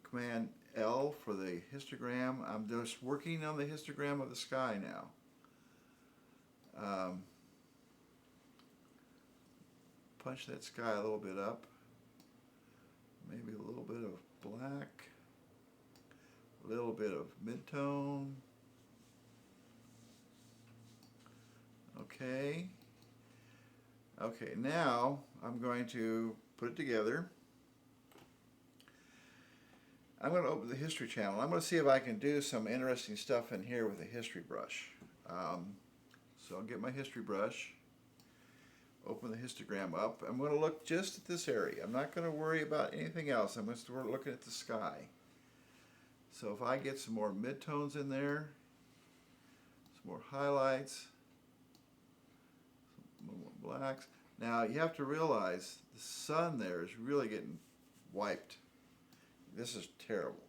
Command L for the histogram. I'm just working on the histogram of the sky now. Punch that sky a little bit up. Maybe a little bit of black. A little bit of mid-tone. Okay. Okay, now I'm going to put it together. I'm going to open the history channel. I'm going to see if I can do some interesting stuff in here with a history brush. So I'll get my history brush, open the histogram up. I'm going to look just at this area. I'm not going to worry about anything else. I'm going to start looking at the sky. So if I get some more midtones in there, some more highlights, some more blacks. Now you have to realize the sun there is really getting wiped. This is terrible.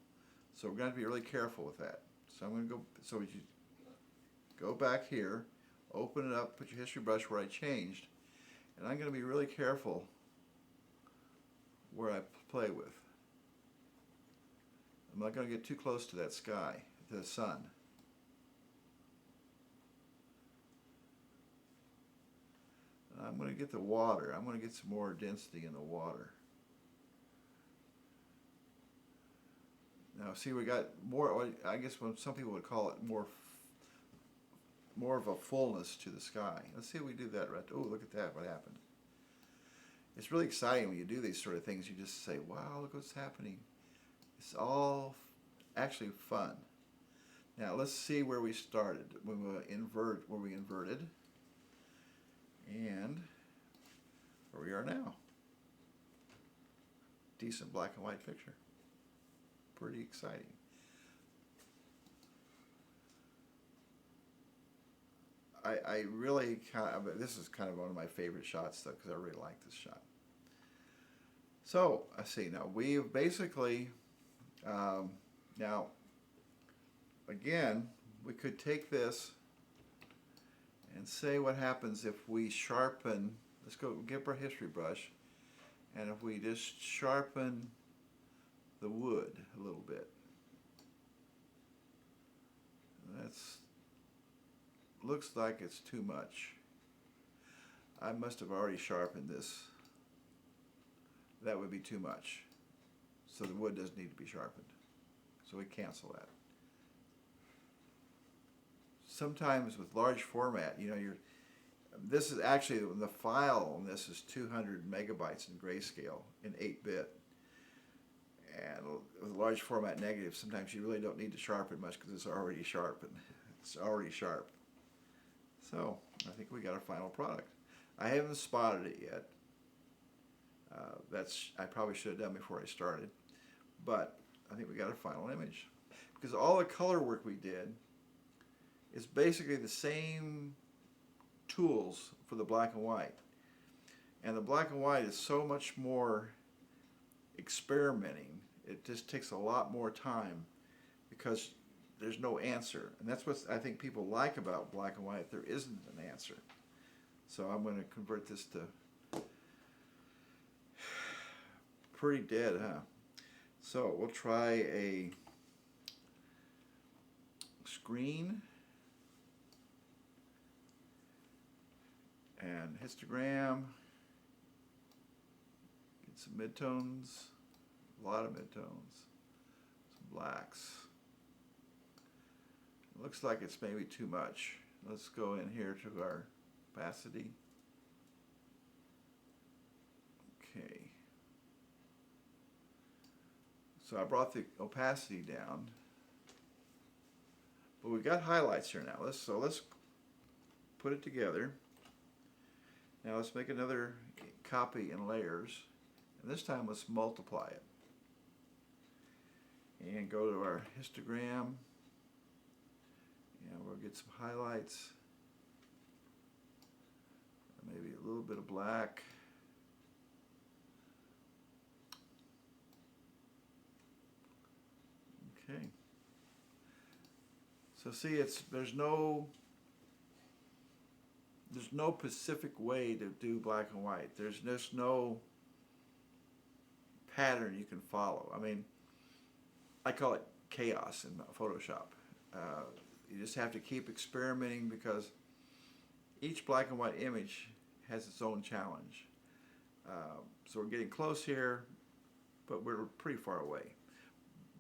So we're going to be really careful with that. So I'm going to go, so you go back here, open it up, put your history brush where I changed, and I'm going to be really careful where I play with. I'm not going to get too close to that sky, to the sun. I'm going to get the water. I'm going to get some more density in the water. Now, see, we got more, I guess some people would call it more of a fullness to the sky. Let's see if we do that right. Oh, look at that, what happened. It's really exciting when you do these sort of things. You just say, wow, look what's happening. It's all actually fun. Now, let's see where we started, when we inverted, and where we are now. Decent black and white picture. Pretty exciting. I really this is kind of one of my favorite shots though, because I really like this shot. So I see now we've basically now again we could take this and say what happens if we sharpen. Let's go get our history brush, and if we just sharpen the wood a little bit. That's looks like it's too much. I must have already sharpened this. That would be too much. So the wood doesn't need to be sharpened. So we cancel that. Sometimes with large format, you know, this is actually, the file on this is 200 megabytes in grayscale in 8-bit. And with large format negative, sometimes you really don't need to sharpen much because it's already sharpened. It's already sharp. So I think we got our final product. I haven't spotted it yet. I probably should have done before I started. But I think we got our final image. Because all the color work we did is basically the same tools for the black and white. And the black and white is so much more experimenting. It just takes a lot more time because there's no answer. And that's what I think people like about black and white. There isn't an answer. So I'm going to convert this to pretty dead, huh? So we'll try a screen and histogram. Get some midtones. A lot of midtones, some blacks. It looks like it's maybe too much. Let's go in here to our opacity. Okay. So I brought the opacity down, but we got highlights here now. Let's put it together. Now let's make another copy in layers, and this time let's multiply it. And go to our histogram, and we'll get some highlights, maybe a little bit of black. Okay. So see, there's no specific way to do black and white. There's just no pattern you can follow. I mean, I call it chaos in Photoshop. You just have to keep experimenting because each black and white image has its own challenge. So we're getting close here, but we're pretty far away.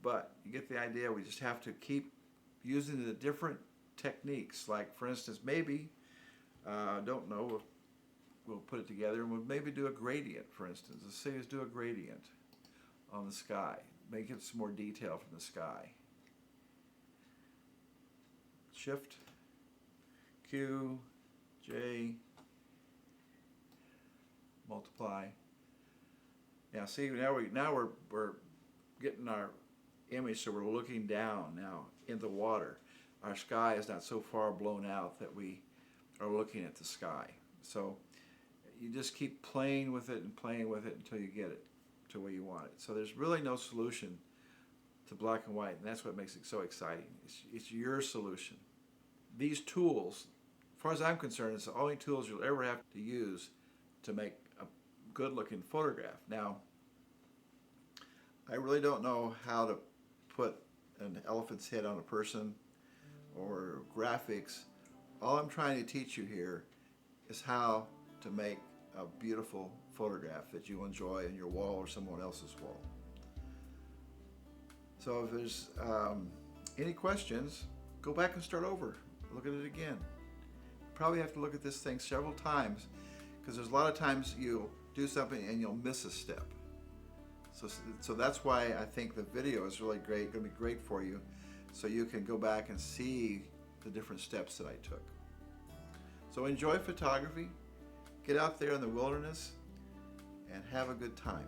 But you get the idea. We just have to keep using the different techniques. Like, for instance, maybe, don't know, we'll put it together and we'll maybe do a gradient, for instance. Let's say let's do a gradient on the sky. Make it some more detail from the sky. Shift, Q, J, multiply. Now see, now we're getting our image, so we're looking down now in the water. Our sky is not so far blown out that we are looking at the sky. So you just keep playing with it and playing with it until you get it to where you want it. So there's really no solution to black and white, and that's what makes it so exciting. It's your solution. These tools, as far as I'm concerned, it's the only tools you'll ever have to use to make a good-looking photograph. Now, I really don't know how to put an elephant's head on a person or graphics. All I'm trying to teach you here is how to make a beautiful photograph that you enjoy in your wall or someone else's wall. So if there's any questions, go back and start over. Look at it again. You probably have to look at this thing several times because there's a lot of times you'll do something and you'll miss a step. So that's why I think the video is really great, going to be great for you, so you can go back and see the different steps that I took. So enjoy photography, get out there in the wilderness, and have a good time.